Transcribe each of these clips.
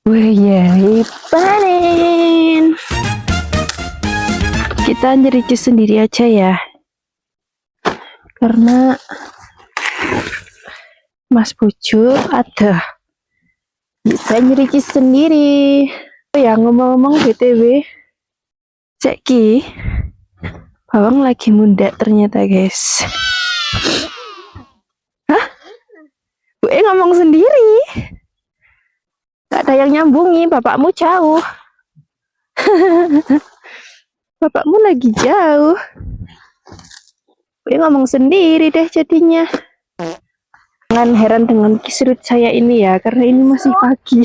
Wih, panen. Kita nyericus sendiri aja ya. Karena Mas Bojo ada. Bisa nyericus sendiri. Oh ya, ngomong-ngomong BTW. Ceki. Bawang lagi munda ternyata, guys. Hah? Gue ngomong sendiri. Gak ada yang nyambungi, bapakmu jauh. Bapakmu lagi jauh. Gue ngomong sendiri deh jadinya. Jangan heran dengan kisruh saya ini ya, karena ini masih pagi.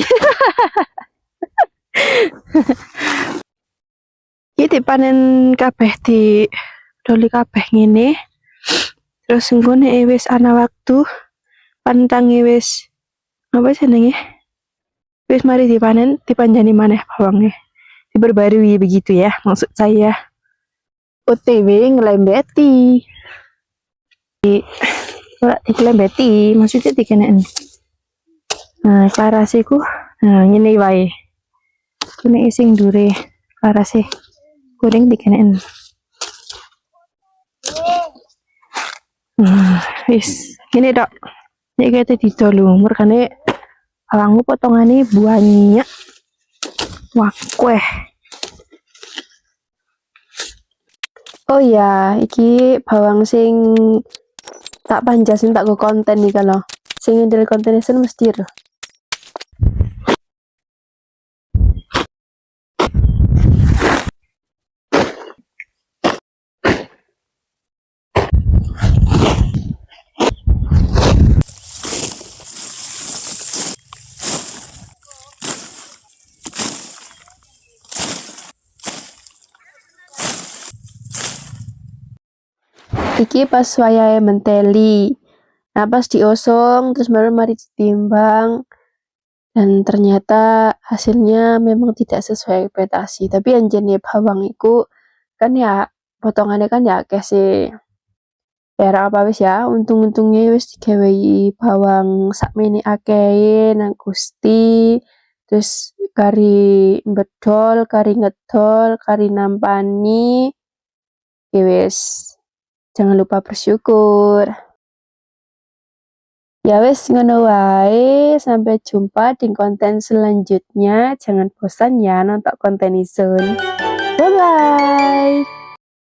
Ini panen kabeh di doli kabeh ngene. Terus nggone wis ana waktu pantange wis apa jenenge? Wis mari dipanen, dipanjani maneh bawangnya. Diperbarui begitu ya, maksud saya. OTW ngelembeti. Dikelembeti, maksudnya dikenaan. Nah, klarasiku, nah ini wae. Kene ising dure klarasi goreng dikenaan. Wis, ini dok. Ini kita didol lumur karena bawangku potongannya banyak. Wah, kueh. Oh ya, iki bawang sing tak panjasin tak go konten nih kalau sing dari konten itu mesti loh. Iki pas wayahe menteli. Nah pas diosong terus baru mari ditimbang dan ternyata hasilnya memang tidak sesuai ekspektasi. Tapi yang jenis bawang itu kan ya potongannya kan ya kasih ya apa wis ya untung-untungnya wis digawehi bawang sakmene akeh nang Gusti. Terus kari bedol, kari ngedol, kari nampani. Ya wis. Jangan lupa bersyukur. Ya wes ngono wae, sampai jumpa di konten selanjutnya. Jangan bosan ya nonton konten Izun. Bye bye.